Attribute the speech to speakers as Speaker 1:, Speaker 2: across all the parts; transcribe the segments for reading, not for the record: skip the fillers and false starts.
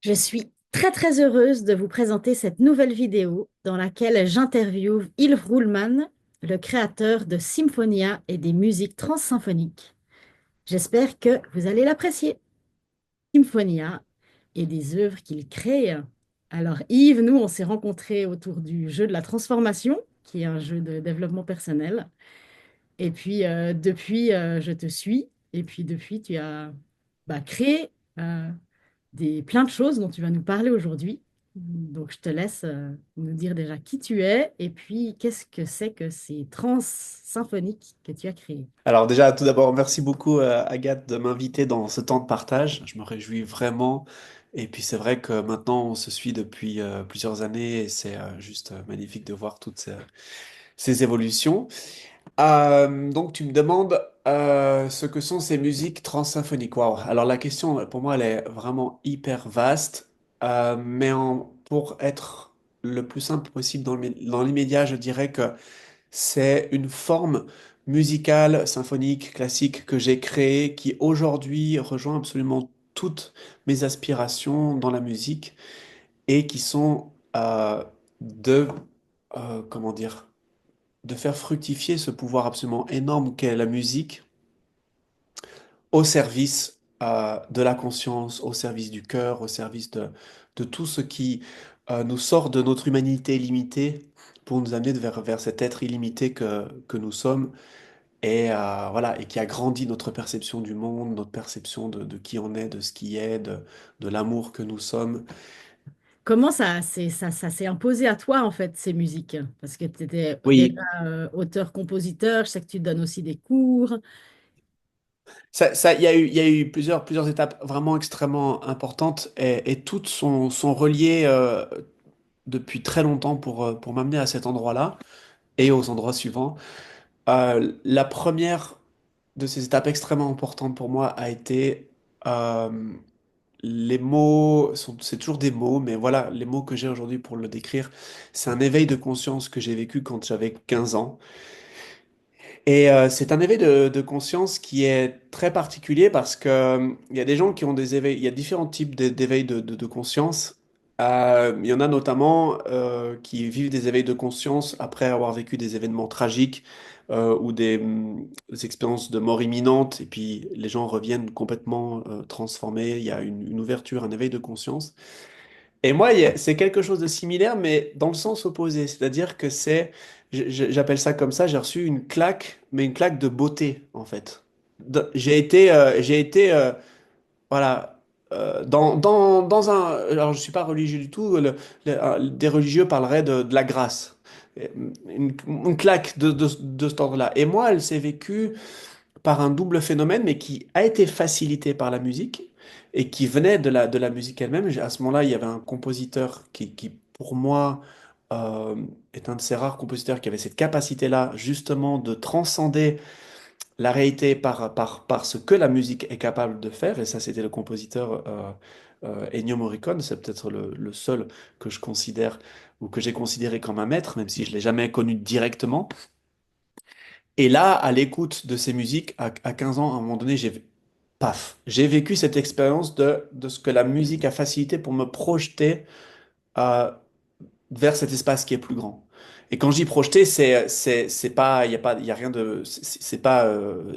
Speaker 1: Je suis très très heureuse de vous présenter cette nouvelle vidéo dans laquelle j'interviewe Yves Ruhlmann, le créateur de Symphonia et des musiques transsymphoniques. J'espère que vous allez l'apprécier. Symphonia et des œuvres qu'il crée. Alors Yves, nous, on s'est rencontrés autour du jeu de la transformation, qui est un jeu de développement personnel. Et puis depuis, je te suis. Et puis depuis, tu as créé plein de choses dont tu vas nous parler aujourd'hui. Donc, je te laisse nous dire déjà qui tu es et puis qu'est-ce que c'est que ces trans symphoniques que tu as créées.
Speaker 2: Alors déjà, tout d'abord, merci beaucoup Agathe de m'inviter dans ce temps de partage. Je me réjouis vraiment. Et puis c'est vrai que maintenant on se suit depuis plusieurs années et c'est juste magnifique de voir toutes ces évolutions. Donc tu me demandes ce que sont ces musiques transsymphoniques. Waouh. Alors la question pour moi elle est vraiment hyper vaste. Pour être le plus simple possible dans l'immédiat, je dirais que c'est une forme musicale, symphonique, classique que j'ai créée qui aujourd'hui rejoint absolument toutes mes aspirations dans la musique et qui sont de, comment dire, de faire fructifier ce pouvoir absolument énorme qu'est la musique au service de la conscience, au service du cœur, au service de tout ce qui nous sort de notre humanité limitée pour nous amener vers cet être illimité que nous sommes et qui a grandi notre perception du monde, notre perception de qui on est, de ce qui est, de l'amour que nous sommes.
Speaker 1: Comment ça s'est imposé à toi, en fait, ces musiques? Parce que tu étais déjà
Speaker 2: Oui,
Speaker 1: auteur-compositeur, je sais que tu donnes aussi des cours.
Speaker 2: il y a eu plusieurs étapes vraiment extrêmement importantes et toutes sont reliées depuis très longtemps pour m'amener à cet endroit-là et aux endroits suivants. La première de ces étapes extrêmement importantes pour moi a été euh, les mots, c'est toujours des mots, mais voilà, les mots que j'ai aujourd'hui pour le décrire, c'est un éveil de conscience que j'ai vécu quand j'avais 15 ans. C'est un éveil de conscience qui est très particulier parce que il y a des gens qui ont des éveils, il y a différents types d'éveils de conscience. Il y en a notamment qui vivent des éveils de conscience après avoir vécu des événements tragiques ou des expériences de mort imminente, et puis les gens reviennent complètement transformés. Il y a une ouverture, un éveil de conscience. Et moi, c'est quelque chose de similaire, mais dans le sens opposé. C'est-à-dire que j'appelle ça comme ça, j'ai reçu une claque, mais une claque de beauté, en fait. Voilà, dans un, alors je suis pas religieux du tout, des religieux parleraient de la grâce. Une claque de cet ordre-là. Et moi, elle s'est vécue par un double phénomène, mais qui a été facilité par la musique et qui venait de la musique elle-même. À ce moment-là, il y avait un compositeur qui pour moi, euh, est un de ces rares compositeurs qui avait cette capacité-là, justement, de transcender la réalité par ce que la musique est capable de faire. Et ça, c'était le compositeur Ennio Morricone. C'est peut-être le seul que je considère ou que j'ai considéré comme un maître, même si je l'ai jamais connu directement. Et là, à l'écoute de ces musiques, à 15 ans, à un moment donné, j'ai vécu cette expérience de ce que la musique a facilité pour me projeter euh, vers cet espace qui est plus grand. Et quand je dis projeter, c'est pas, il y a rien de, c'est pas,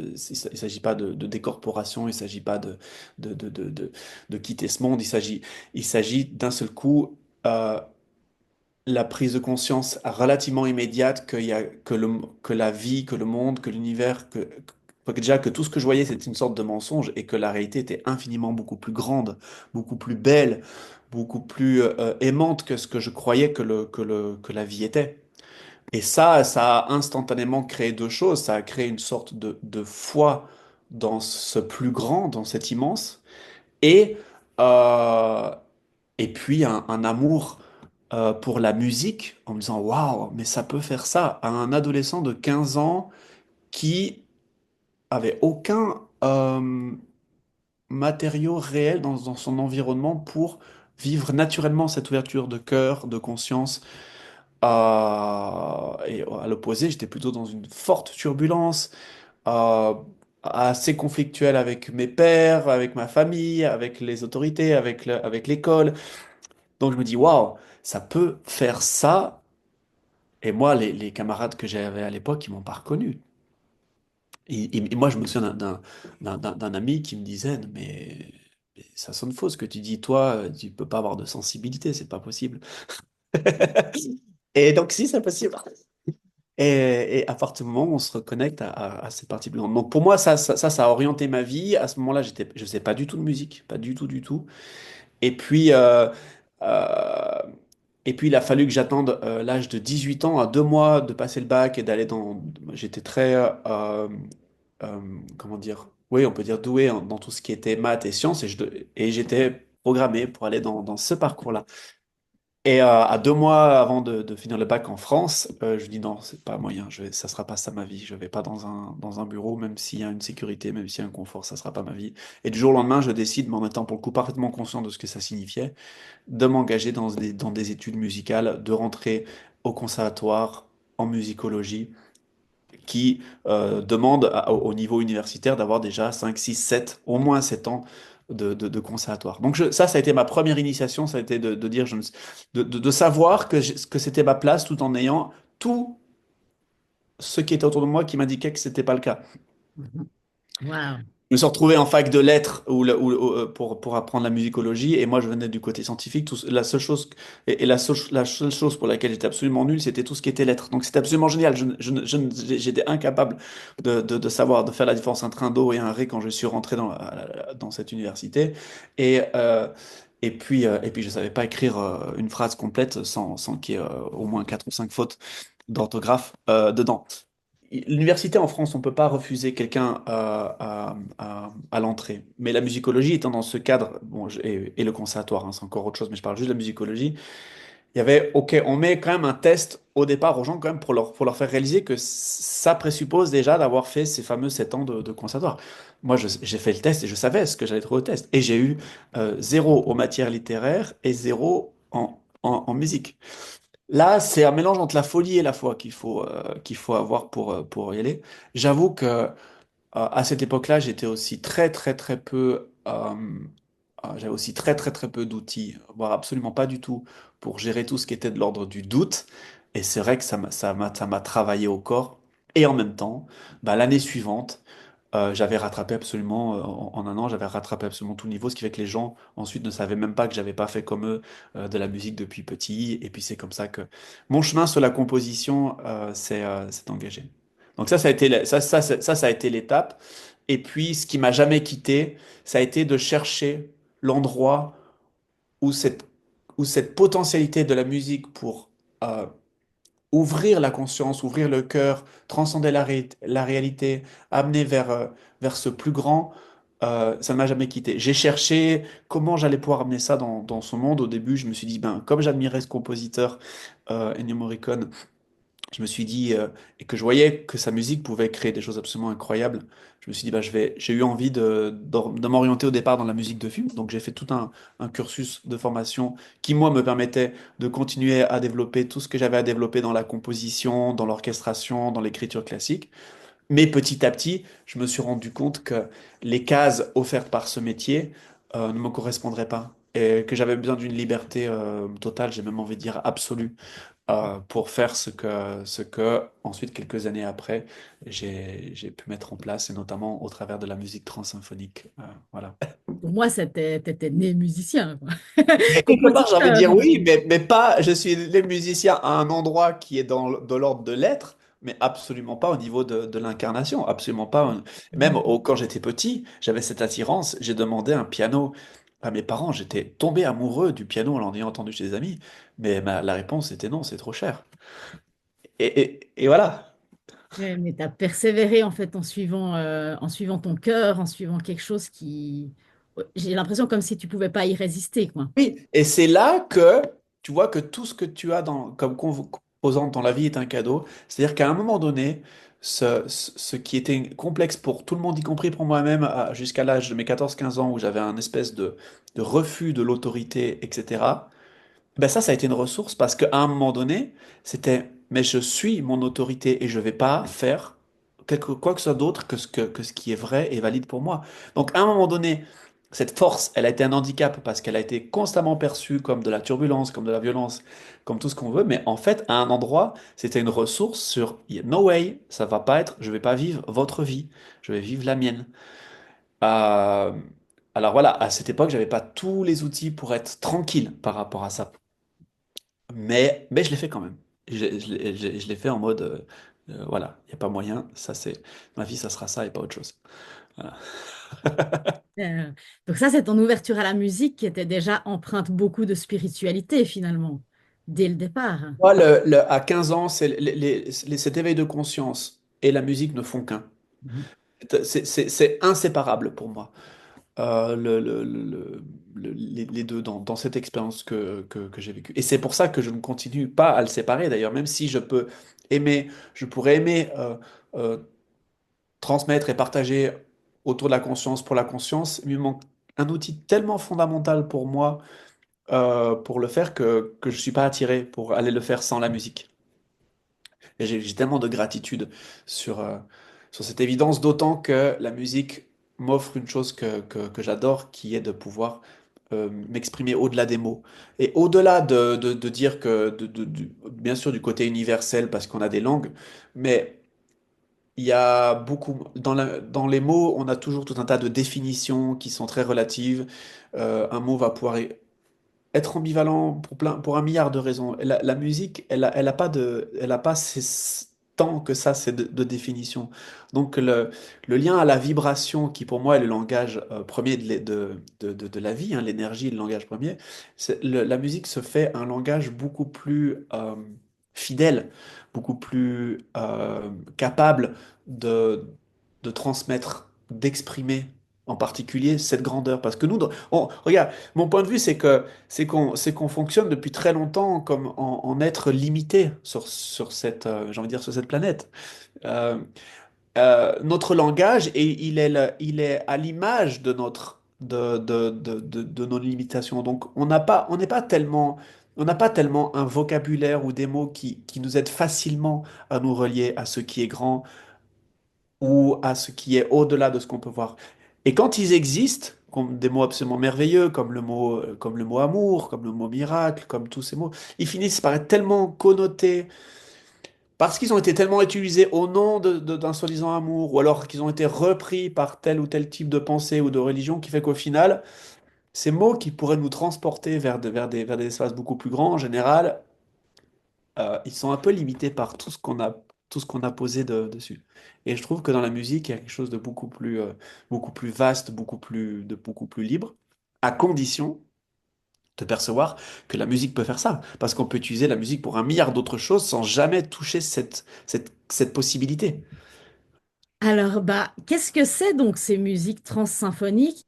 Speaker 2: il s'agit pas de décorporation, il s'agit pas de quitter ce monde, il s'agit d'un seul coup, la prise de conscience relativement immédiate que la vie, que le monde, que l'univers, déjà que tout ce que je voyais c'était une sorte de mensonge et que la réalité était infiniment beaucoup plus grande, beaucoup plus belle, beaucoup plus aimante que ce que je croyais que la vie était. Et ça a instantanément créé deux choses. Ça a créé une sorte de foi dans ce plus grand, dans cet immense, et, euh, et puis un amour pour la musique en me disant waouh, mais ça peut faire ça à un adolescent de 15 ans qui avait aucun matériau réel dans son environnement pour vivre naturellement cette ouverture de cœur, de conscience. Et à l'opposé, j'étais plutôt dans une forte turbulence, assez conflictuel avec mes pères, avec ma famille, avec les autorités, avec l'école. Donc je me dis, waouh, ça peut faire ça. Et moi, les camarades que j'avais à l'époque, ils m'ont pas reconnu. Et moi, je me souviens d'un ami qui me disait, mais ça sonne faux ce que tu dis, toi, tu peux pas avoir de sensibilité, c'est pas possible. Et donc, si, c'est possible. Et à partir du moment où on se reconnecte à cette partie blanche. Donc pour moi, ça a orienté ma vie. À ce moment-là, je faisais pas du tout de musique, pas du tout, du tout. Et puis, euh, et puis il a fallu que j'attende l'âge de 18 ans, à 2 mois de passer le bac et d'aller dans... J'étais très, euh, comment dire? Oui, on peut dire doué dans tout ce qui était maths et sciences. Et j'étais programmé pour aller dans ce parcours-là. Et à 2 mois avant de finir le bac en France, je dis non, c'est pas moyen, ça sera pas ça ma vie. Je vais pas dans un bureau, même s'il y a une sécurité, même s'il y a un confort, ça sera pas ma vie. Et du jour au lendemain, je décide, mais en étant pour le coup parfaitement conscient de ce que ça signifiait, de m'engager dans des études musicales, de rentrer au conservatoire en musicologie, qui demande au niveau universitaire d'avoir déjà 5, 6, 7, au moins 7 ans de conservatoire. Donc ça a été ma première initiation, ça a été de dire, de savoir que c'était ma place tout en ayant tout ce qui était autour de moi qui m'indiquait que c'était pas le cas.
Speaker 1: Mhm. Wow.
Speaker 2: Je me suis retrouvé en fac de lettres pour apprendre la musicologie et moi je venais du côté scientifique. La seule chose, et la seule chose pour laquelle j'étais absolument nul, c'était tout ce qui était lettres. Donc c'était absolument génial. J'étais incapable de savoir, de faire la différence entre un do et un ré quand je suis rentré dans cette université. Et, euh, et puis je savais pas écrire une phrase complète sans qu'il y ait au moins 4 ou 5 fautes d'orthographe dedans. L'université en France, on ne peut pas refuser quelqu'un à l'entrée. Mais la musicologie étant dans ce cadre, bon, et le conservatoire, hein, c'est encore autre chose, mais je parle juste de la musicologie, il y avait, OK, on met quand même un test au départ aux gens quand même pour leur faire réaliser que ça présuppose déjà d'avoir fait ces fameux 7 ans de conservatoire. Moi, j'ai fait le test et je savais ce que j'allais trouver au test. Et j'ai eu 0 aux matières littéraires et 0 en musique. Là, c'est un mélange entre la folie et la foi qu'il faut avoir pour y aller. J'avoue que à cette époque-là, j'étais aussi très très très peu, j'avais aussi très très très peu d'outils, voire absolument pas du tout pour gérer tout ce qui était de l'ordre du doute. Et c'est vrai que ça m'a travaillé au corps. Et en même temps, bah, l'année suivante, j'avais rattrapé absolument, en un an, j'avais rattrapé absolument tout le niveau, ce qui fait que les gens ensuite ne savaient même pas que j'avais pas fait comme eux de la musique depuis petit. Et puis c'est comme ça que mon chemin sur la composition s'est engagé. Donc ça a été, ça a été l'étape. Et puis ce qui m'a jamais quitté, ça a été de chercher l'endroit où cette potentialité de la musique pour euh, ouvrir la conscience, ouvrir le cœur, transcender la réalité, amener vers ce plus grand, ça ne m'a jamais quitté. J'ai cherché comment j'allais pouvoir amener ça dans ce monde. Au début, je me suis dit, ben, comme j'admirais ce compositeur, Ennio Morricone, je me suis dit, et que je voyais que sa musique pouvait créer des choses absolument incroyables, je me suis dit, bah, j'ai eu envie de m'orienter au départ dans la musique de film. Donc j'ai fait tout un cursus de formation qui, moi, me permettait de continuer à développer tout ce que j'avais à développer dans la composition, dans l'orchestration, dans l'écriture classique. Mais petit à petit, je me suis rendu compte que les cases offertes par ce métier ne me correspondraient pas. Et que j'avais besoin d'une liberté totale, j'ai même envie de dire absolue, pour faire ce que ensuite, quelques années après, j'ai pu mettre en place, et notamment au travers de la musique transsymphonique. Voilà.
Speaker 1: Pour moi, t'étais né musicien, quoi.
Speaker 2: Et quelque part, j'ai envie de
Speaker 1: Compositeur.
Speaker 2: dire oui, mais pas, je suis les musiciens à un endroit qui est de l'ordre de l'être, mais absolument pas au niveau de l'incarnation, absolument pas. Même quand j'étais petit, j'avais cette attirance, j'ai demandé un piano à mes parents, j'étais tombé amoureux du piano en l'en ayant entendu chez des amis, mais la réponse était non, c'est trop cher. Et voilà.
Speaker 1: Ouais, mais tu as persévéré en fait en suivant ton cœur, en suivant quelque chose qui... J'ai l'impression comme si tu pouvais pas y résister, quoi.
Speaker 2: Oui, et c'est là que tu vois que tout ce que tu as comme composante dans la vie est un cadeau. C'est-à-dire qu'à un moment donné, ce qui était complexe pour tout le monde, y compris pour moi-même, jusqu'à l'âge de mes 14 15 ans, où j'avais un espèce de refus de l'autorité, etc., ben ça a été une ressource parce qu'à un moment donné, c'était, mais je suis mon autorité et je vais pas faire quoi que ce soit d'autre que ce qui est vrai et valide pour moi. Donc, à un moment donné, cette force, elle a été un handicap parce qu'elle a été constamment perçue comme de la turbulence, comme de la violence, comme tout ce qu'on veut. Mais en fait, à un endroit, c'était une ressource sur no way, ça va pas être, je vais pas vivre votre vie, je vais vivre la mienne. Euh, alors voilà, à cette époque, j'avais pas tous les outils pour être tranquille par rapport à ça. Mais je l'ai fait quand même. Je l'ai fait en mode, voilà, il n'y a pas moyen, ça c'est, ma vie, ça sera ça et pas autre chose. Voilà.
Speaker 1: Euh, donc ça, c'est ton ouverture à la musique qui était déjà empreinte beaucoup de spiritualité finalement, dès le départ.
Speaker 2: Moi, à 15 ans, cet éveil de conscience et la musique ne font qu'un.
Speaker 1: Mhm.
Speaker 2: C'est inséparable pour moi. Les deux dans cette expérience que j'ai vécue. Et c'est pour ça que je ne continue pas à le séparer d'ailleurs, même si je pourrais aimer euh, transmettre et partager autour de la conscience pour la conscience, il me manque un outil tellement fondamental pour moi pour le faire que je ne suis pas attiré pour aller le faire sans la musique. Et j'ai tellement de gratitude sur, sur cette évidence, d'autant que la musique m'offre une chose que j'adore, qui est de pouvoir m'exprimer au-delà des mots. Et au-delà de dire que, bien sûr, du côté universel, parce qu'on a des langues, mais il y a beaucoup, dans les mots, on a toujours tout un tas de définitions qui sont très relatives. Un mot va pouvoir être ambivalent pour un milliard de raisons. La musique, elle a pas tant que ça, c'est de définition. Donc le lien à la vibration, qui pour moi est le langage premier de la vie, hein, l'énergie est le langage premier, la musique se fait un langage beaucoup plus fidèle, beaucoup plus capable de, de transmettre, d'exprimer en particulier cette grandeur. Parce que nous, regarde, mon point de vue, c'est qu'on fonctionne depuis très longtemps comme en être limité sur cette, j'ai envie de dire, sur cette planète. Euh, Notre langage, et il est à l'image de de nos limitations. Donc, on n'est pas tellement, on n'a pas tellement un vocabulaire ou des mots qui nous aident facilement à nous relier à ce qui est grand ou à ce qui est au-delà de ce qu'on peut voir. Et quand ils existent, comme des mots absolument merveilleux, comme le mot amour, comme le mot miracle, comme tous ces mots, ils finissent par être tellement connotés, parce qu'ils ont été tellement utilisés au nom d'un soi-disant amour, ou alors qu'ils ont été repris par tel ou tel type de pensée ou de religion, qui fait qu'au final, ces mots qui pourraient nous transporter vers des espaces beaucoup plus grands, en général, ils sont un peu limités par tout ce qu'on a posé dessus. Et je trouve que dans la musique, il y a quelque chose de beaucoup plus vaste, beaucoup plus libre, à condition de percevoir que la musique peut faire ça. Parce qu'on peut utiliser la musique pour un milliard d'autres choses sans jamais toucher cette possibilité.
Speaker 1: Alors, bah, qu'est-ce que c'est donc ces musiques transsymphoniques?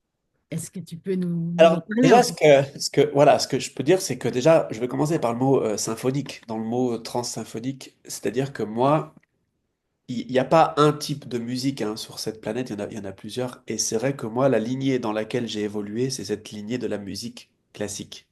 Speaker 1: Est-ce que tu peux nous en
Speaker 2: Alors,
Speaker 1: parler un
Speaker 2: déjà,
Speaker 1: peu?
Speaker 2: voilà, ce que je peux dire, c'est que déjà, je vais commencer par le mot symphonique, dans le mot transsymphonique, c'est-à-dire que moi, il n'y a pas un type de musique hein, sur cette planète, il y en a plusieurs. Et c'est vrai que moi, la lignée dans laquelle j'ai évolué, c'est cette lignée de la musique classique.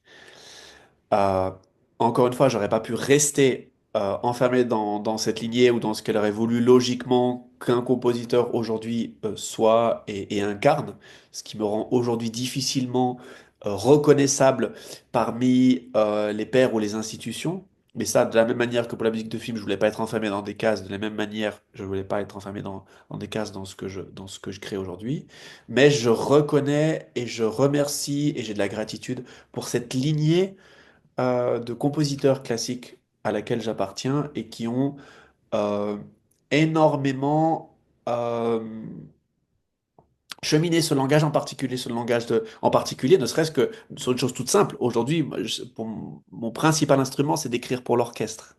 Speaker 2: Euh, Encore une fois, j'aurais pas pu rester enfermé dans cette lignée ou dans ce qu'elle aurait voulu logiquement qu'un compositeur aujourd'hui soit et incarne, ce qui me rend aujourd'hui difficilement reconnaissable parmi les pairs ou les institutions. Mais ça, de la même manière que pour la musique de film, je voulais pas être enfermé dans des cases, de la même manière, je voulais pas être enfermé dans des cases dans ce que je crée aujourd'hui. Mais je reconnais et je remercie et j'ai de la gratitude pour cette lignée de compositeurs classiques à laquelle j'appartiens et qui ont euh, énormément cheminé ce langage en particulier, en particulier, ne serait-ce que sur une chose toute simple. Aujourd'hui, mon principal instrument, c'est d'écrire pour l'orchestre.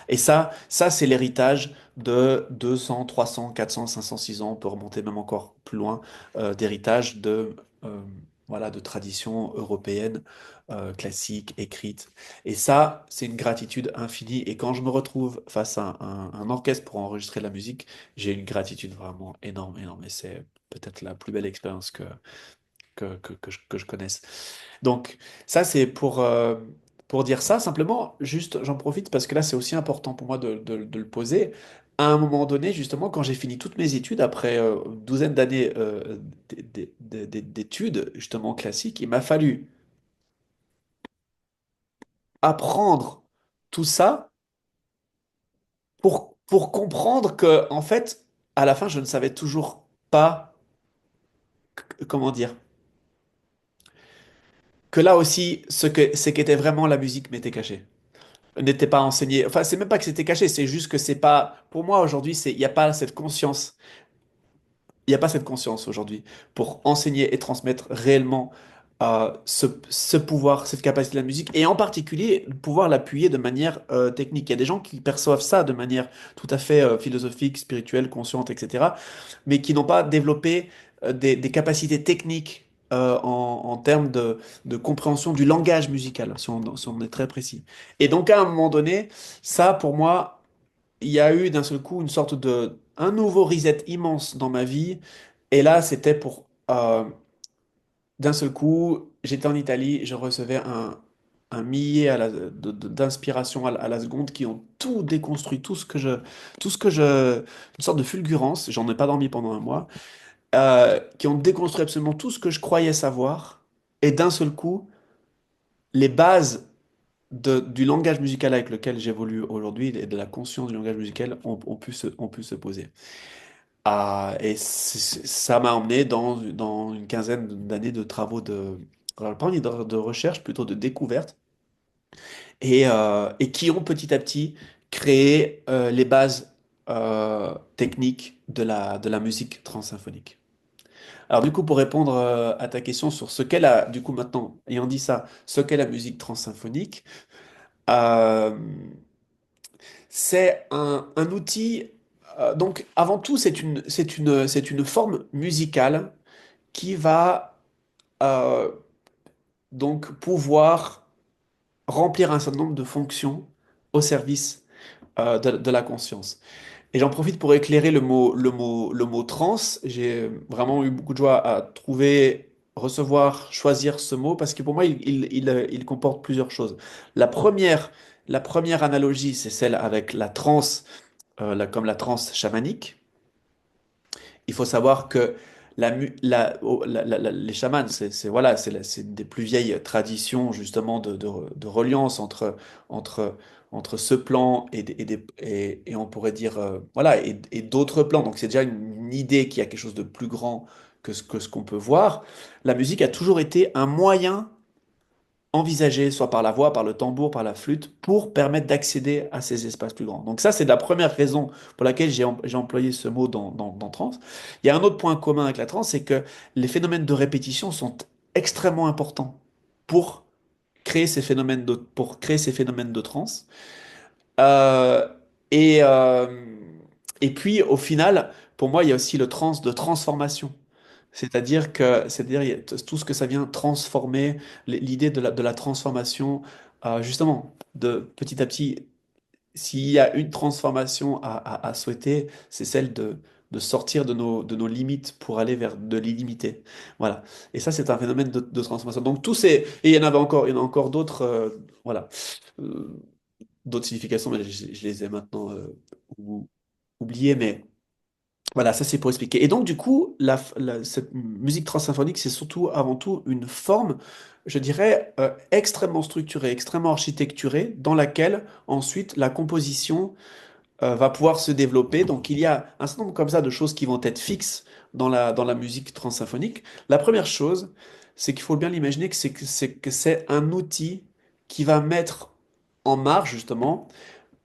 Speaker 2: Et ça c'est l'héritage de 200, 300, 400, 500, 600, on peut remonter même encore plus loin, d'héritage euh, voilà, de traditions européennes classiques, écrites. Et ça, c'est une gratitude infinie. Et quand je me retrouve face à un orchestre pour enregistrer de la musique, j'ai une gratitude vraiment énorme, énorme. Et c'est peut-être la plus belle expérience que je connaisse. Donc, ça, c'est pour dire ça, simplement, juste, j'en profite parce que là, c'est aussi important pour moi de le poser. À un moment donné, justement, quand j'ai fini toutes mes études, après une douzaine d'années d'études, justement, classiques, il m'a fallu apprendre tout ça pour comprendre que, en fait, à la fin, je ne savais toujours pas, comment dire, que là aussi, ce qu'était vraiment la musique m'était caché. N'était pas enseigné. Enfin, c'est même pas que c'était caché, c'est juste que c'est pas. Pour moi, aujourd'hui, il n'y a pas cette conscience. Il n'y a pas cette conscience aujourd'hui pour enseigner et transmettre réellement ce pouvoir, cette capacité de la musique, et en particulier pouvoir l'appuyer de manière technique. Il y a des gens qui perçoivent ça de manière tout à fait philosophique, spirituelle, consciente, etc., mais qui n'ont pas développé des capacités techniques en termes de compréhension du langage musical, si on est très précis. Et donc, à un moment donné, ça, pour moi, il y a eu d'un seul coup une sorte un nouveau reset immense dans ma vie. Et là, c'était pour, d'un seul coup, j'étais en Italie, je recevais un millier d'inspiration à la seconde qui ont tout déconstruit, une sorte de fulgurance, j'en ai pas dormi pendant un mois, qui ont déconstruit absolument tout ce que je croyais savoir. Et d'un seul coup, les bases du langage musical avec lequel j'évolue aujourd'hui et de la conscience du langage musical ont pu se poser. Ah, et ça m'a emmené dans une quinzaine d'années de travaux alors, pas de recherche, plutôt de découverte, et qui ont petit à petit créé les bases techniques de la musique transsymphonique. Alors du coup, pour répondre à ta question sur ce qu'est du coup maintenant, ayant dit ça, ce qu'est la musique transsymphonique, euh, c'est un outil, donc avant tout, c'est une forme musicale qui va euh, donc pouvoir remplir un certain nombre de fonctions au service de la conscience. Et j'en profite pour éclairer le mot trans. J'ai vraiment eu beaucoup de joie à trouver, recevoir, choisir ce mot parce que pour moi, il comporte plusieurs choses. La première, la première analogie, c'est celle avec la transe, comme la transe chamanique. Il faut savoir que les chamans, voilà, c'est des plus vieilles traditions justement de reliance entre ce plan et on pourrait dire voilà et d'autres plans. Donc c'est déjà une idée qu'il y a quelque chose de plus grand que ce qu'on peut voir. La musique a toujours été un moyen envisagé, soit par la voix, par le tambour, par la flûte, pour permettre d'accéder à ces espaces plus grands. Donc ça, c'est la première raison pour laquelle j'ai employé ce mot dans trance. Il y a un autre point commun avec la trance, c'est que les phénomènes de répétition sont extrêmement importants pour pour créer ces phénomènes de trance. Euh, et, euh, et puis, au final, pour moi, il y a aussi le trance de transformation. C'est-à-dire, il y a tout ce que ça vient transformer, l'idée de la transformation, justement, de petit à petit, s'il y a une transformation à souhaiter, c'est celle de sortir de nos limites pour aller vers de l'illimité. Voilà. Et ça, c'est un phénomène de transformation. Donc, et il y en a encore d'autres, voilà. Euh, D'autres significations, mais je les ai maintenant ou- oubliées, mais voilà, ça c'est pour expliquer. Et donc, du coup, cette musique transsymphonique, c'est surtout, avant tout, une forme, je dirais, extrêmement structurée, extrêmement architecturée, dans laquelle ensuite la composition va pouvoir se développer. Donc, il y a un certain nombre comme ça de choses qui vont être fixes dans la musique transsymphonique. La première chose, c'est qu'il faut bien l'imaginer que c'est un outil qui va mettre en marche, justement,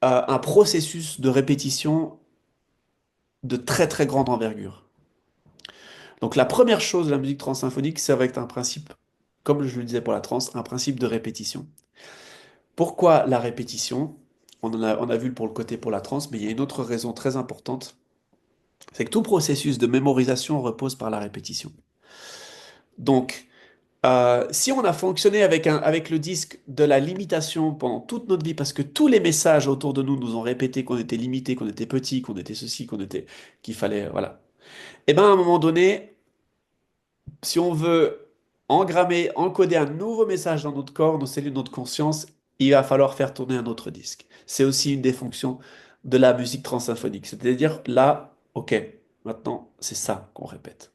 Speaker 2: un processus de répétition de très très grande envergure. Donc la première chose de la musique transsymphonique, c'est avec un principe, comme je le disais pour la trance, un principe de répétition. Pourquoi la répétition? On a vu pour le côté pour la trance, mais il y a une autre raison très importante, c'est que tout processus de mémorisation repose par la répétition. Donc, si on a fonctionné avec le disque de la limitation pendant toute notre vie, parce que tous les messages autour de nous nous ont répété qu'on était limité, qu'on était petit, qu'on était ceci, qu'il fallait, voilà. Et bien, à un moment donné, si on veut engrammer, encoder un nouveau message dans notre corps, nos cellules, notre conscience, il va falloir faire tourner un autre disque. C'est aussi une des fonctions de la musique transsymphonique. C'est-à-dire, là, ok, maintenant, c'est ça qu'on répète.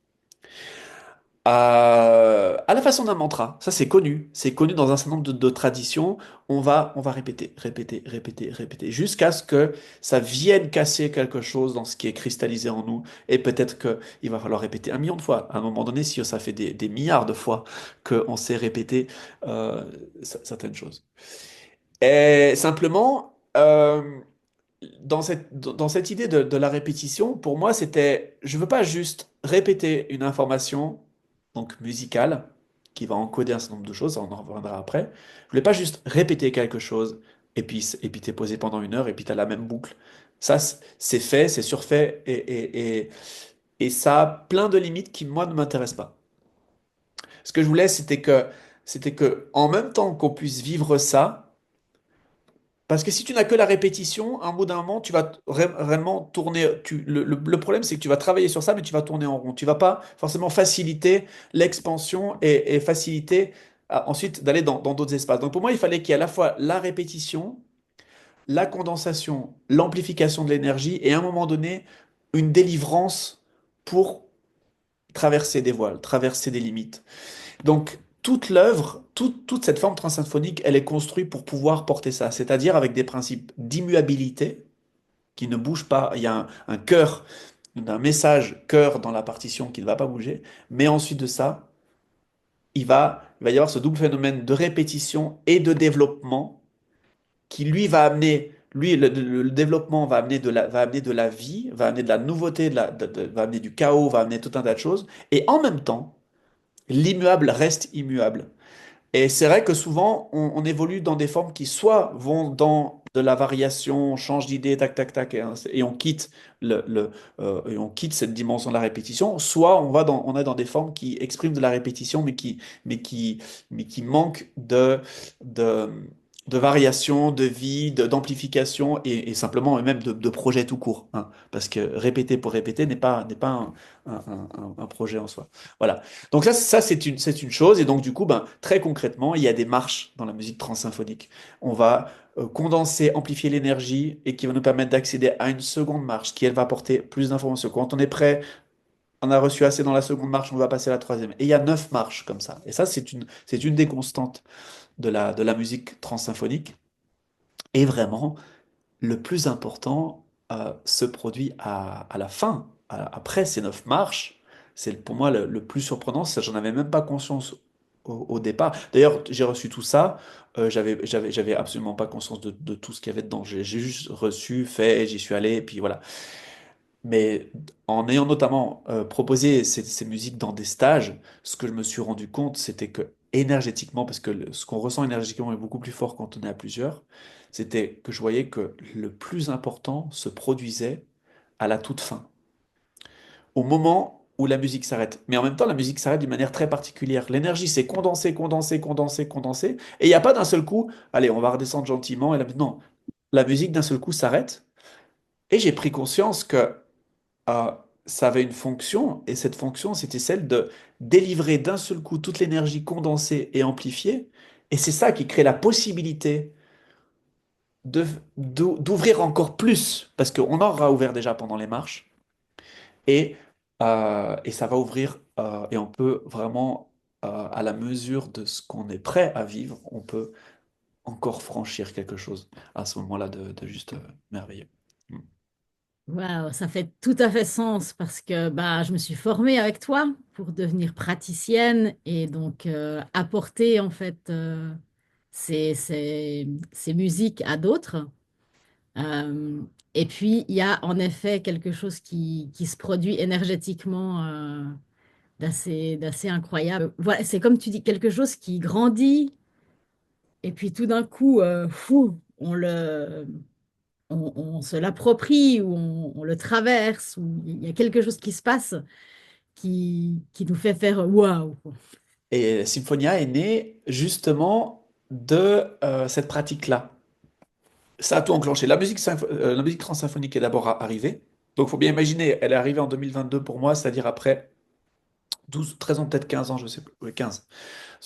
Speaker 2: À la façon d'un mantra, ça c'est connu dans un certain nombre de traditions. On va répéter, répéter, répéter, répéter, jusqu'à ce que ça vienne casser quelque chose dans ce qui est cristallisé en nous. Et peut-être qu'il va falloir répéter 1 million de fois. À un moment donné, si ça fait des milliards de fois qu'on sait répéter certaines choses. Et simplement, dans cette idée de la répétition, pour moi, c'était, je veux pas juste répéter une information, donc musicale, qui va encoder un certain nombre de choses, on en reviendra après. Je voulais pas juste répéter quelque chose, et puis t'es posé pendant 1 heure, et puis t'as la même boucle. Ça, c'est fait, c'est surfait, et ça a plein de limites qui, moi, ne m'intéressent pas. Ce que je voulais, c'était que, en même temps qu'on puisse vivre ça, parce que si tu n'as que la répétition, à un bout d'un moment, tu vas réellement tourner. Le problème, c'est que tu vas travailler sur ça, mais tu vas tourner en rond. Tu vas pas forcément faciliter l'expansion et faciliter ensuite d'aller dans d'autres espaces. Donc pour moi, il fallait qu'il y ait à la fois la répétition, la condensation, l'amplification de l'énergie et à un moment donné, une délivrance pour traverser des voiles, traverser des limites. Donc, toute l'œuvre, toute cette forme transsymphonique, elle est construite pour pouvoir porter ça, c'est-à-dire avec des principes d'immuabilité qui ne bougent pas. Il y a un cœur, un message cœur dans la partition qui ne va pas bouger, mais ensuite de ça, il va y avoir ce double phénomène de répétition et de développement qui, lui, va amener, lui, le développement va amener de la vie, va amener de la nouveauté, va amener du chaos, va amener tout un tas de choses, et en même temps, l'immuable reste immuable. Et c'est vrai que souvent, on évolue dans des formes qui soit vont dans de la variation, on change d'idée, tac, tac, tac, et on quitte et on quitte cette dimension de la répétition, soit on est dans des formes qui expriment de la répétition, mais qui, mais qui manquent de, de variation, de vie, d'amplification, et simplement et même de projet tout court, hein. Parce que répéter pour répéter n'est pas un projet en soi. Voilà. Donc ça c'est une chose. Et donc du coup, ben, très concrètement, il y a des marches dans la musique transsymphonique. On va condenser, amplifier l'énergie et qui va nous permettre d'accéder à une seconde marche qui, elle, va apporter plus d'informations. Quand on est prêt, on a reçu assez dans la seconde marche, on va passer à la troisième. Et il y a 9 marches comme ça. Et ça, c'est une des constantes de la musique transsymphonique. Et vraiment, le plus important se produit à la fin, après ces 9 marches. C'est pour moi le plus surprenant, ça, j'en avais même pas conscience au départ. D'ailleurs, j'ai reçu tout ça, j'avais absolument pas conscience de tout ce qu'il y avait dedans. J'ai juste reçu, fait, j'y suis allé, et puis voilà. Mais en ayant notamment proposé ces musiques dans des stages, ce que je me suis rendu compte, c'était que énergétiquement, parce que ce qu'on ressent énergétiquement est beaucoup plus fort quand on est à plusieurs, c'était que je voyais que le plus important se produisait à la toute fin, au moment où la musique s'arrête. Mais en même temps, la musique s'arrête d'une manière très particulière. L'énergie s'est condensée, condensée, condensée, condensée, et il n'y a pas d'un seul coup, allez, on va redescendre gentiment, et là, non, la musique d'un seul coup s'arrête, et j'ai pris conscience que ça avait une fonction, et cette fonction, c'était celle de délivrer d'un seul coup toute l'énergie condensée et amplifiée. Et c'est ça qui crée la possibilité de, d'ouvrir encore plus, parce qu'on aura ouvert déjà pendant les marches, et ça va ouvrir, et on peut vraiment, à la mesure de ce qu'on est prêt à vivre, on peut encore franchir quelque chose à ce moment-là de juste merveilleux. Mm.
Speaker 1: Waouh, ça fait tout à fait sens parce que bah, je me suis formée avec toi pour devenir praticienne et donc apporter en fait ces musiques à d'autres. Euh, et puis, il y a en effet quelque chose qui se produit énergétiquement d'assez incroyable. Voilà, c'est comme tu dis, quelque chose qui grandit et puis tout d'un coup, fou, on se l'approprie ou on le traverse ou il y a quelque chose qui se passe qui nous fait faire waouh.
Speaker 2: Et Symphonia est né justement de cette pratique-là. Ça a tout enclenché. La musique transsymphonique est d'abord arrivée. Donc, il faut bien imaginer, elle est arrivée en 2022 pour moi, c'est-à-dire après 12, 13 ans, peut-être 15 ans, je sais plus, ouais, 15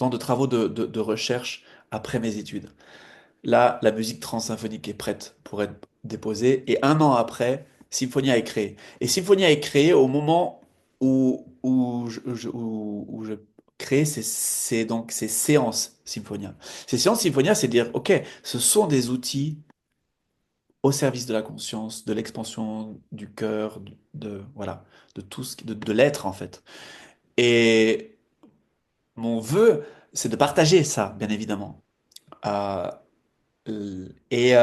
Speaker 2: ans de travaux de recherche après mes études. Là, la musique transsymphonique est prête pour être déposée. Et un an après, Symphonia est créée. Et Symphonia est créée au moment où je crée donc ces séances Symphonia. Ces séances Symphonia, c'est dire, OK, ce sont des outils au service de la conscience, de l'expansion du cœur, voilà, de tout de l'être en fait. Et mon vœu, c'est de partager ça, bien évidemment. Euh, et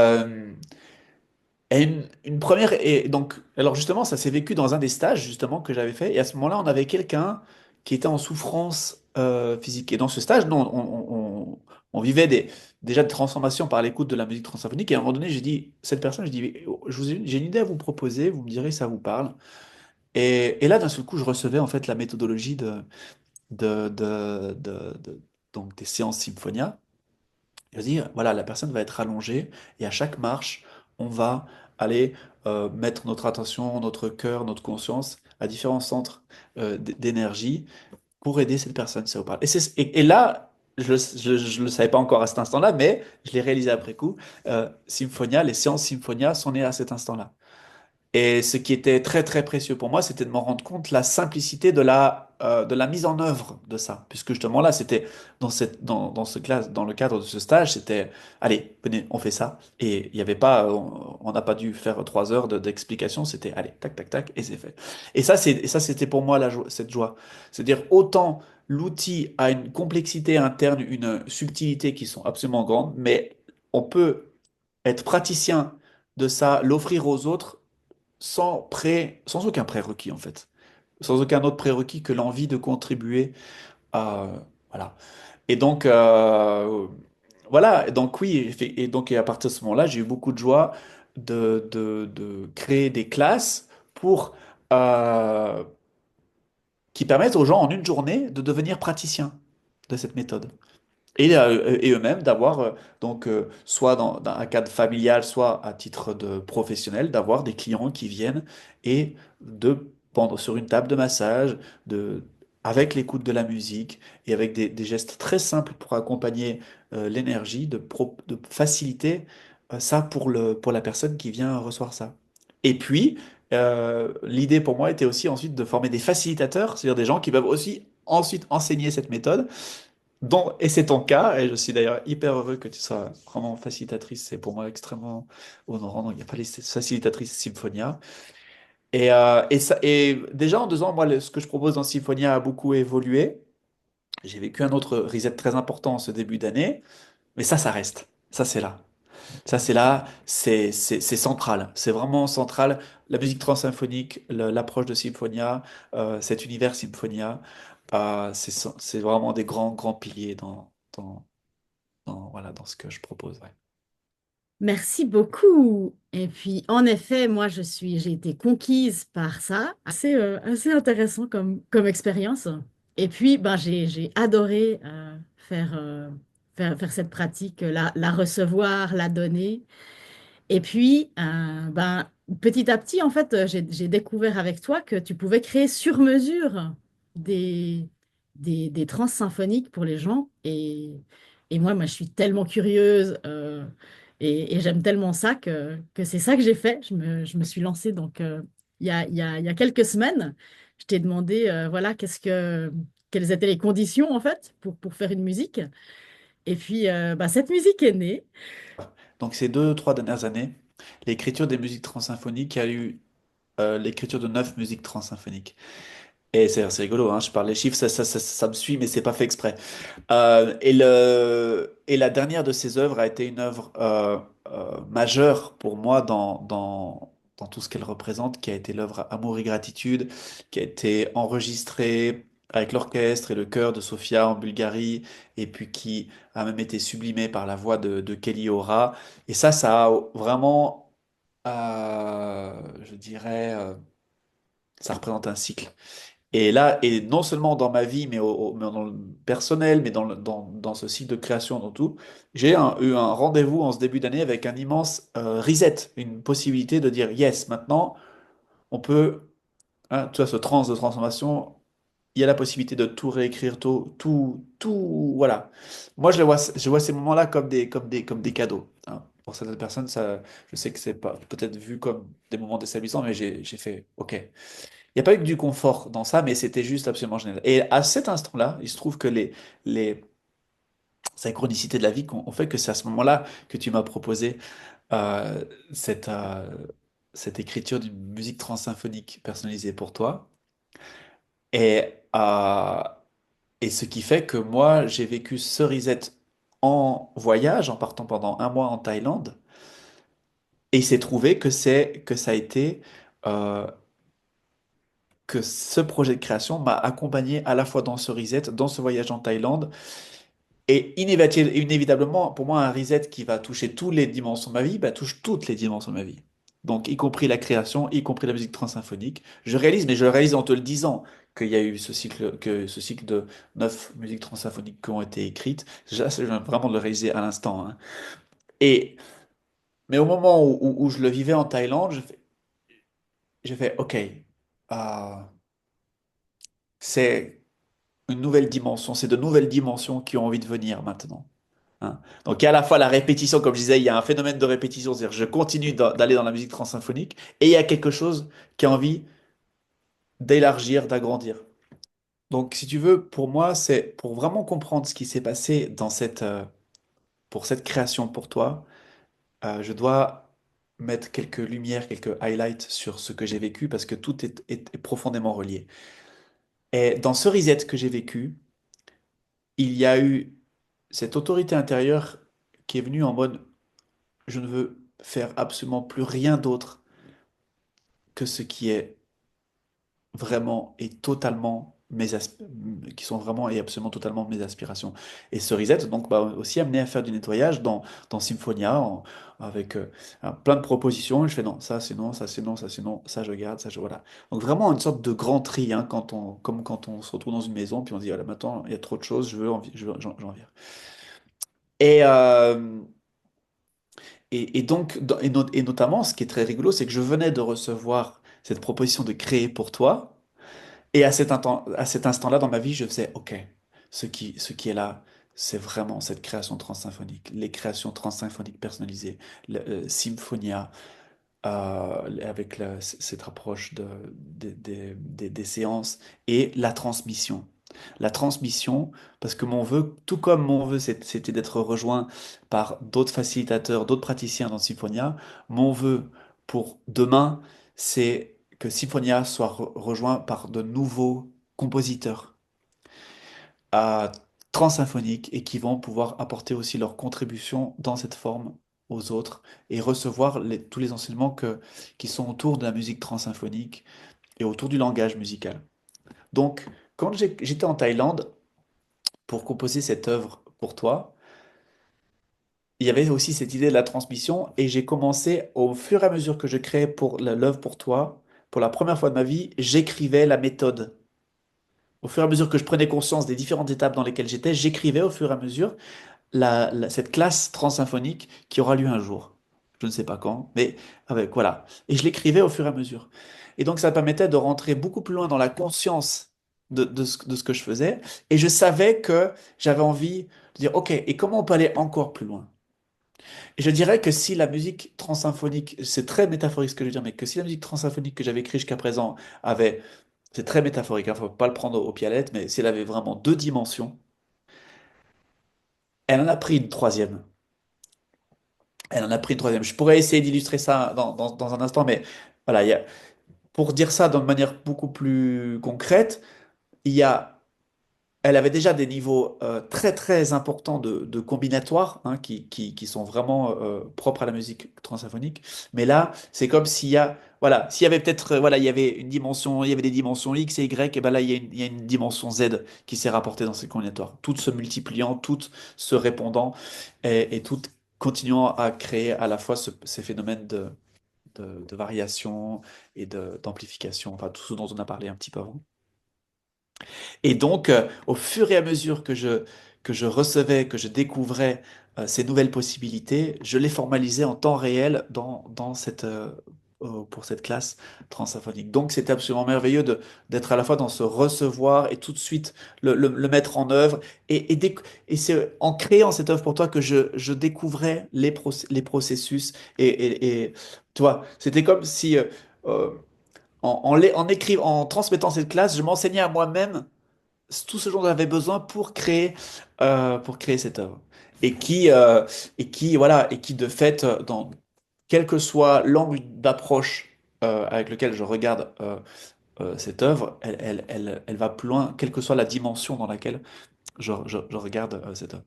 Speaker 2: une première, et donc, alors justement, ça s'est vécu dans un des stages justement que j'avais fait. Et à ce moment-là, on avait quelqu'un qui était en souffrance physique. Et dans ce stage, nous, on vivait déjà des transformations par l'écoute de la musique transsymphonique. Et à un moment donné, j'ai dit, cette personne, je dis, j'ai une idée à vous proposer. Vous me direz si ça vous parle. Et là, d'un seul coup, je recevais en fait la méthodologie de, de, de- de- donc des séances Symphonia. Je veux dire, voilà, la personne va être allongée et à chaque marche, on va aller mettre notre attention, notre cœur, notre conscience à différents centres d'énergie pour aider cette personne, si ça vous parle. Et là, je le savais pas encore à cet instant-là, mais je l'ai réalisé après coup. Symphonia, les séances Symphonia sont nées à cet instant-là. Et ce qui était très très précieux pour moi, c'était de me rendre compte la simplicité de la mise en œuvre de ça. Puisque justement là, c'était dans le cadre de ce stage, c'était, allez, venez, on fait ça. Et il n'y avait pas, on n'a pas dû faire 3 heures d'explication, c'était, allez, tac, tac, tac, et c'est fait. Et ça, c'était pour moi cette joie. C'est-à-dire, autant l'outil a une complexité interne, une subtilité qui sont absolument grandes, mais on peut être praticien de ça, l'offrir aux autres sans aucun prérequis en fait, sans aucun autre prérequis que l'envie de contribuer à, voilà. Et donc, voilà, et donc oui, et donc et à partir de ce moment-là, j'ai eu beaucoup de joie de créer des classes pour, euh, qui permettent aux gens en une journée de devenir praticiens de cette méthode. Et eux-mêmes d'avoir, soit dans un cadre familial, soit à titre de professionnel, d'avoir des clients qui viennent et de pendre sur une table de massage, avec l'écoute de la musique et avec des gestes très simples pour accompagner l'énergie, de faciliter ça pour la personne qui vient recevoir ça. Et puis, l'idée pour moi était aussi ensuite de former des facilitateurs, c'est-à-dire des gens qui peuvent aussi ensuite enseigner cette méthode et c'est ton cas, et je suis d'ailleurs hyper heureux que tu sois vraiment facilitatrice. C'est pour moi extrêmement honorant. Donc, il n'y a pas les facilitatrices Symphonia. Et déjà en 2 ans, moi, ce que je propose dans Symphonia a beaucoup évolué. J'ai vécu un autre reset très important en ce début d'année, mais ça reste. Ça, c'est là. Ça, c'est là, c'est central. C'est vraiment central. La musique transsymphonique, l'approche de Symphonia, cet univers Symphonia, c'est vraiment des grands, grands piliers voilà, dans ce que je propose. Ouais.
Speaker 1: Merci beaucoup. Et puis, en effet, j'ai été conquise par ça. Assez intéressant comme expérience. Et puis, ben, j'ai adoré faire cette pratique, la recevoir, la donner. Et puis, ben, petit à petit, en fait, j'ai découvert avec toi que tu pouvais créer sur mesure des, des trans symphoniques pour les gens. Et moi, je suis tellement curieuse et j'aime tellement ça que c'est ça que j'ai fait. Je me suis lancée donc il y a quelques semaines. Je t'ai demandé, voilà, quelles étaient les conditions, en fait, pour faire une musique. Et puis, bah, cette musique est née.
Speaker 2: Donc ces 3 dernières années, l'écriture des musiques transsymphoniques, il y a eu l'écriture de 9 musiques transsymphoniques. Et c'est rigolo, hein, je parle les chiffres, ça me suit, mais c'est pas fait exprès. Et la dernière de ces œuvres a été une œuvre majeure pour moi dans tout ce qu'elle représente, qui a été l'œuvre Amour et Gratitude, qui a été enregistrée avec l'orchestre et le chœur de Sofia en Bulgarie, et puis qui a même été sublimée par la voix de Kelly Ora. Et ça a vraiment, je dirais, ça représente un cycle. Et là, et non seulement dans ma vie, mais dans le personnel, mais dans ce cycle de création, dans tout, eu un rendez-vous en ce début d'année avec un immense reset, une possibilité de dire yes, maintenant, on peut, hein, tu vois, ce trans de transformation,
Speaker 3: il y a la possibilité de tout réécrire, voilà. Moi, je vois ces moments-là comme des cadeaux, hein. Pour certaines personnes, ça, je sais que c'est pas peut-être vu comme des moments déstabilisants, mais j'ai fait, OK. Il n'y a pas eu que du confort dans ça, mais c'était juste absolument génial. Et à cet instant-là, il se trouve que les synchronicités de la vie ont fait que c'est à ce moment-là que tu m'as proposé euh, cette, euh, cette écriture d'une musique transsymphonique personnalisée pour toi. Et, euh, et ce qui fait que moi, j'ai vécu ce reset en voyage, en partant pendant un mois en Thaïlande. Et il s'est trouvé que ça a été, euh, que ce projet de création m'a accompagné à la fois dans ce reset, dans ce voyage en Thaïlande. Et inévitablement, pour moi, un reset qui va toucher toutes les dimensions de ma vie, bah, touche toutes les dimensions de ma vie. Donc, y compris la création, y compris la musique transsymphonique. Je réalise, mais je le réalise en te le disant, qu'il y a eu ce cycle de 9 musiques transsymphoniques qui ont été écrites. Je viens vraiment de le réaliser à l'instant, hein. Et, mais au moment où je le vivais en Thaïlande, j'ai fait, OK, c'est une nouvelle dimension, c'est de nouvelles dimensions qui ont envie de venir maintenant, hein. Donc, il y a à la fois la répétition, comme je disais, il y a un phénomène de répétition, c'est-à-dire je continue d'aller dans la musique transsymphonique, et il y a quelque chose qui a envie d'élargir, d'agrandir. Donc, si tu veux, pour moi, c'est pour vraiment comprendre ce qui s'est passé dans pour cette création pour toi, je dois mettre quelques lumières, quelques highlights sur ce que j'ai vécu, parce que tout est profondément relié. Et dans ce reset que j'ai vécu, il y a eu cette autorité intérieure qui est venue en mode, je ne veux faire absolument plus rien d'autre que ce qui est vraiment et totalement qui sont vraiment et absolument totalement mes aspirations. Et ce reset, donc, m'a aussi amené à faire du nettoyage dans Symphonia, avec plein de propositions. Et je fais non, ça c'est non, ça c'est non, ça c'est non, ça je garde, ça je... Voilà. Donc vraiment une sorte de grand tri, hein, comme quand on se retrouve dans une maison, puis on se dit, voilà, maintenant il y a trop de choses, j'en vire. Et, euh, et donc, et notamment, ce qui est très rigolo, c'est que je venais de recevoir cette proposition de créer pour toi. Et à cet instant-là dans ma vie, je faisais, OK, ce qui est là, c'est vraiment cette création transsymphonique, les créations transsymphoniques personnalisées, Symphonia, avec cette approche des séances, et la transmission. La transmission, parce que mon vœu, tout comme mon vœu, c'était d'être rejoint par d'autres facilitateurs, d'autres praticiens dans Symphonia, mon vœu pour demain, c'est que Symphonia soit rejoint par de nouveaux compositeurs à transsymphoniques et qui vont pouvoir apporter aussi leur contribution dans cette forme aux autres et recevoir tous les enseignements qui sont autour de la musique transsymphonique et autour du langage musical. Donc, quand j'étais en Thaïlande pour composer cette œuvre pour toi, il y avait aussi cette idée de la transmission et j'ai commencé au fur et à mesure que je créais pour l'œuvre pour toi, pour la première fois de ma vie, j'écrivais la méthode. Au fur et à mesure que je prenais conscience des différentes étapes dans lesquelles j'étais, j'écrivais au fur et à mesure cette classe transsymphonique qui aura lieu un jour. Je ne sais pas quand, mais voilà. Et je l'écrivais au fur et à mesure. Et donc ça me permettait de rentrer beaucoup plus loin dans la conscience de ce que je faisais. Et je savais que j'avais envie de dire, OK, et comment on peut aller encore plus loin? Et je dirais que si la musique transsymphonique, c'est très métaphorique ce que je veux dire, mais que si la musique transsymphonique que j'avais écrite jusqu'à présent avait, c'est très métaphorique, il faut pas le prendre au pied à la lettre, mais si elle avait vraiment deux dimensions, elle en a pris une troisième. Elle en a pris une troisième. Je pourrais essayer d'illustrer ça dans un instant, mais voilà, pour dire ça d'une manière beaucoup plus concrète, il y a, elle avait déjà des niveaux très très importants de combinatoires, hein, qui sont vraiment propres à la musique transsymphonique. Mais là, c'est comme s'il y a, voilà, s'il y avait peut-être, voilà, il y avait une dimension, il y avait des dimensions X et Y, et ben là, il y a une dimension Z qui s'est rapportée dans ces combinatoires, toutes se multipliant, toutes se répondant et toutes continuant à créer à la fois ces phénomènes de variation et d'amplification, enfin tout ce dont on a parlé un petit peu avant. Et donc, au fur et à mesure que je recevais, que je découvrais ces nouvelles possibilités, je les formalisais en temps réel dans cette pour cette classe transsymphonique. Donc c'était absolument merveilleux d'être à la fois dans ce recevoir et tout de suite le mettre en œuvre. Et c'est en créant cette œuvre pour toi que je découvrais les processus. Tu vois, c'était comme si euh, en transmettant cette classe, je m'enseignais à moi-même tout ce dont j'avais besoin pour créer cette œuvre. Et voilà, et qui de fait, quel que soit l'angle d'approche avec lequel je regarde cette œuvre, elle va plus loin, quelle que soit la dimension dans laquelle je regarde cette œuvre.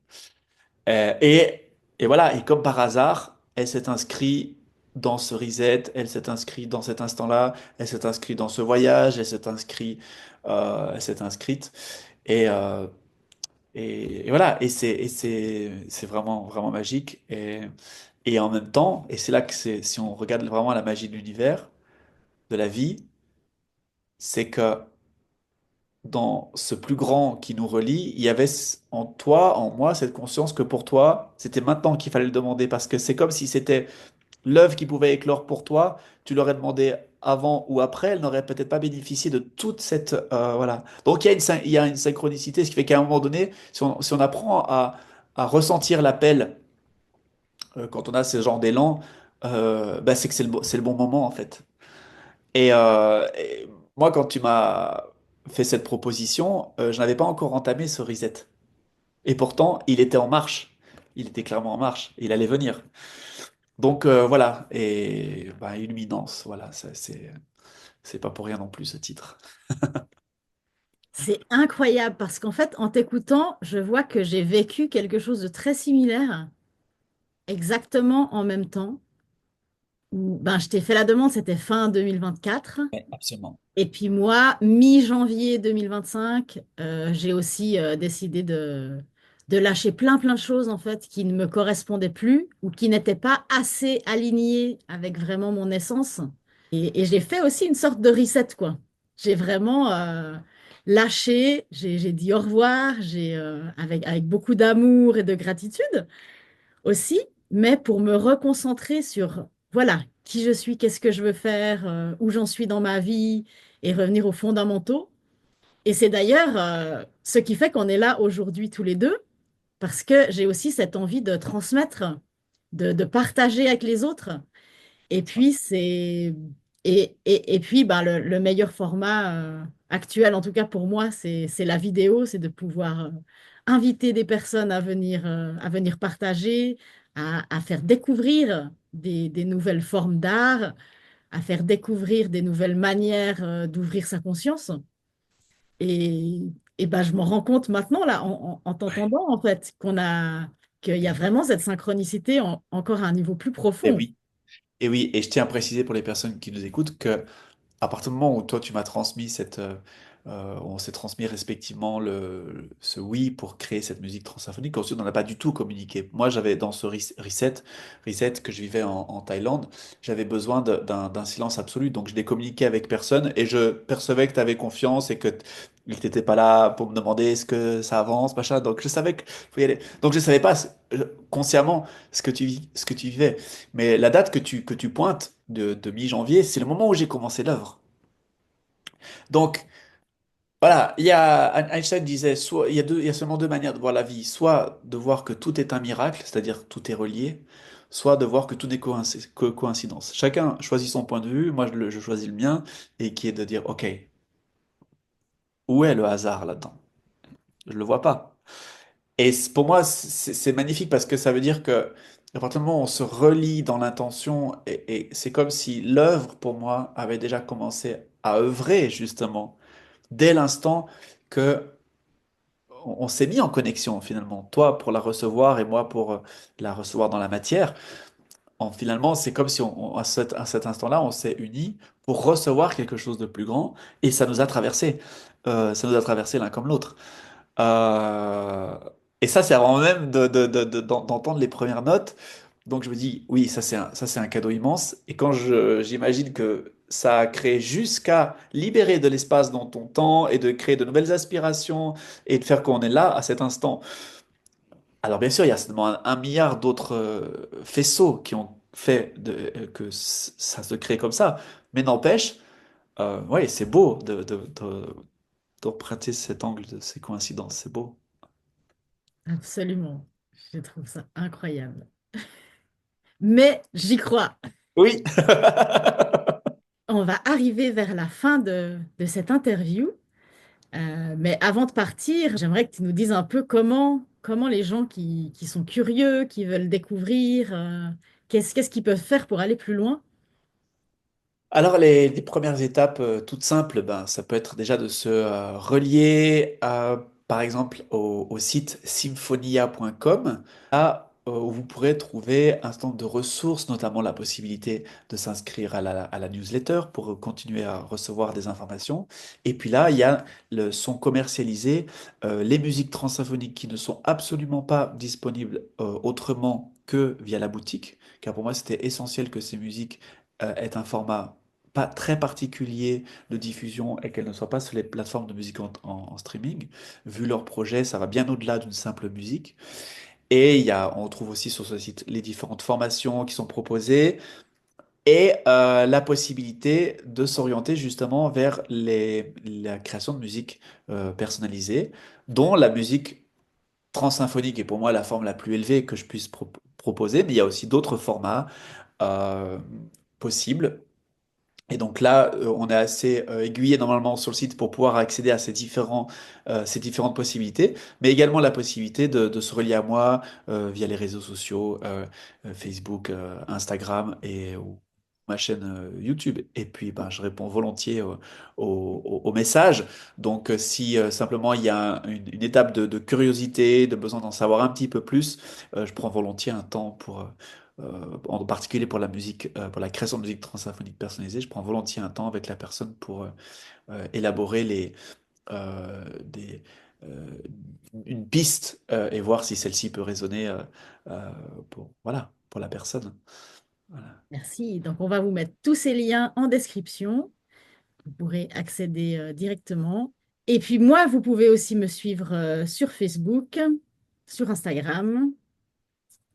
Speaker 3: Euh, et, et voilà, et comme par hasard, elle s'est inscrite dans ce reset, elle s'est inscrite dans cet instant-là, elle s'est inscrite dans ce voyage, elle s'est inscrite. Et, euh, et voilà, c'est vraiment, vraiment magique. Et en même temps, et c'est là que si on regarde vraiment la magie de l'univers, de la vie, c'est que dans ce plus grand qui nous relie, il y avait en toi, en moi, cette conscience que pour toi, c'était maintenant qu'il fallait le demander, parce que c'est comme si c'était l'œuvre qui pouvait éclore pour toi, tu l'aurais demandé avant ou après, elle n'aurait peut-être pas bénéficié de toute cette... voilà. Donc il y a une synchronicité, ce qui fait qu'à un moment donné, si on apprend à ressentir l'appel quand on a ce genre d'élan, bah, c'est que c'est le bon moment en fait. Et moi, quand tu m'as fait cette proposition, je n'avais pas encore entamé ce reset. Et pourtant, il était en marche. Il était clairement en marche. Il allait venir. Donc voilà. Et bah, Illuminance, voilà, c'est pas pour rien non plus ce titre.
Speaker 1: C'est incroyable parce qu'en fait, en t'écoutant, je vois que j'ai vécu quelque chose de très similaire, exactement en même temps. Ben, je t'ai fait la demande, c'était fin 2024.
Speaker 3: Ouais, absolument.
Speaker 1: Et puis moi, mi-janvier 2025, j'ai aussi décidé de lâcher plein de choses en fait qui ne me correspondaient plus ou qui n'étaient pas assez alignées avec vraiment mon essence. Et j'ai fait aussi une sorte de reset, quoi. J'ai vraiment lâché, j'ai dit au revoir, avec beaucoup d'amour et de gratitude aussi, mais pour me reconcentrer sur, voilà, qui je suis, qu'est-ce que je veux faire, où j'en suis dans ma vie, et revenir aux fondamentaux. Et c'est d'ailleurs ce qui fait qu'on est là aujourd'hui tous les deux, parce que j'ai aussi cette envie de transmettre, de partager avec les autres. Et puis, et puis bah, le meilleur format actuel, en tout cas pour moi, c'est la vidéo, c'est de pouvoir inviter des personnes à venir partager, à faire découvrir des nouvelles formes d'art, à faire découvrir des nouvelles manières d'ouvrir sa conscience. Et, et bah, je m'en rends compte maintenant, là, en t'entendant, en fait, qu'il y a vraiment cette synchronicité encore à un niveau plus
Speaker 3: Et
Speaker 1: profond.
Speaker 3: oui, et oui, et je tiens à préciser pour les personnes qui nous écoutent que à partir du moment où toi tu m'as transmis on s'est transmis respectivement ce oui pour créer cette musique transsymphonique, ensuite on n'a pas du tout communiqué. Moi j'avais dans ce reset que je vivais en Thaïlande, j'avais besoin d'un silence absolu, donc je n'ai communiqué avec personne et je percevais que tu avais confiance et que t'étais pas là pour me demander est-ce que ça avance, machin, donc je savais que faut y aller. Donc je savais pas consciemment ce que tu vivais. Mais la date que tu pointes de mi-janvier, c'est le moment où j'ai commencé l'œuvre. Donc, voilà, Einstein disait, soit, il y a seulement deux manières de voir la vie, soit de voir que tout est un miracle, c'est-à-dire tout est relié, soit de voir que tout n'est que coïncidence. Chacun choisit son point de vue, moi je choisis le mien, et qui est de dire, OK, où est le hasard là-dedans? Je le vois pas. Et pour moi, c'est magnifique parce que ça veut dire que à partir du moment où on se relie dans l'intention, et c'est comme si l'œuvre, pour moi, avait déjà commencé à œuvrer, justement, dès l'instant que on s'est mis en connexion, finalement. Toi pour la recevoir et moi pour la recevoir dans la matière. Finalement, c'est comme si à cet instant-là, on s'est unis pour recevoir quelque chose de plus grand et ça nous a traversé. Ça nous a traversé l'un comme l'autre. Euh, et ça, c'est avant même d'entendre les premières notes. Donc je me dis, oui, ça c'est un cadeau immense. Et quand j'imagine que ça a créé jusqu'à libérer de l'espace dans ton temps et de créer de nouvelles aspirations et de faire qu'on est là à cet instant. Alors bien sûr, il y a certainement un milliard d'autres faisceaux ça se crée comme ça. Mais n'empêche, ouais, c'est beau d'emprunter cet angle de ces coïncidences, c'est beau.
Speaker 1: Absolument. Je trouve ça incroyable. Mais j'y crois.
Speaker 3: Oui.
Speaker 1: On va arriver vers la fin de cette interview. Mais avant de partir, j'aimerais que tu nous dises un peu comment les gens qui sont curieux, qui veulent découvrir, qu'est-ce qu'ils peuvent faire pour aller plus loin.
Speaker 3: Alors, les premières étapes toutes simples, ben, ça peut être déjà de se relier, par exemple, au site symphonia.com, là où vous pourrez trouver un certain nombre de ressources, notamment la possibilité de s'inscrire à la newsletter pour continuer à recevoir des informations. Et puis là, il y a sont commercialisées les musiques transsymphoniques qui ne sont absolument pas disponibles autrement que via la boutique, car pour moi, c'était essentiel que ces musiques aient un format pas très particulier de diffusion et qu'elles ne soient pas sur les plateformes de musique en streaming. Vu leur projet, ça va bien au-delà d'une simple musique. Et on trouve aussi sur ce site les différentes formations qui sont proposées et la possibilité de s'orienter justement vers la création de musique personnalisée, dont la musique transsymphonique est pour moi la forme la plus élevée que je puisse proposer, mais il y a aussi d'autres formats euh, possibles. Et donc là, on est assez aiguillé normalement sur le site pour pouvoir accéder à ces différentes possibilités, mais également la possibilité de se relier à moi via les réseaux sociaux, Facebook, Instagram ou ma chaîne YouTube. Et puis, ben, je réponds volontiers aux messages. Donc, si simplement il y a une étape de curiosité, de besoin d'en savoir un petit peu plus, je prends volontiers un temps en particulier pour la musique, pour la création de musique transsymphonique personnalisée, je prends volontiers un temps avec la personne pour élaborer des, euh, une piste et voir si celle-ci peut résonner voilà, pour la personne. Voilà.
Speaker 1: Merci. Donc, on va vous mettre tous ces liens en description. Vous pourrez accéder directement. Et puis moi, vous pouvez aussi me suivre sur Facebook, sur Instagram.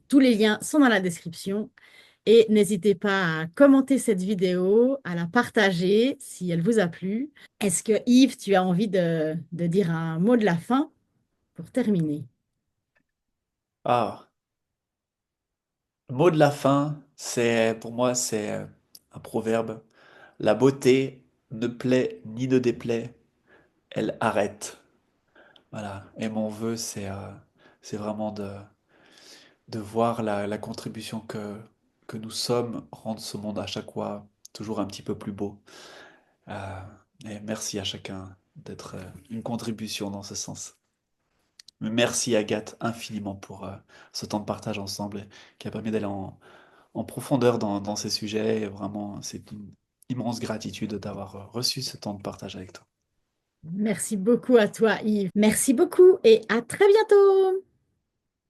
Speaker 1: Tous les liens sont dans la description. Et n'hésitez pas à commenter cette vidéo, à la partager si elle vous a plu. Est-ce que Yves, tu as envie de dire un mot de la fin pour terminer?
Speaker 3: Ah, le mot de la fin, pour moi, c'est un proverbe. La beauté ne plaît ni ne déplaît, elle arrête. Voilà. Et mon vœu, c'est vraiment de voir la contribution que nous sommes, rendre ce monde à chaque fois toujours un petit peu plus beau. Euh, et merci à chacun d'être une contribution dans ce sens. Merci Agathe infiniment pour ce temps de partage ensemble qui a permis d'aller en profondeur dans ces sujets. Et vraiment, c'est une immense gratitude d'avoir reçu ce temps de partage avec toi.
Speaker 1: Merci beaucoup à toi, Yves. Merci beaucoup et à très bientôt.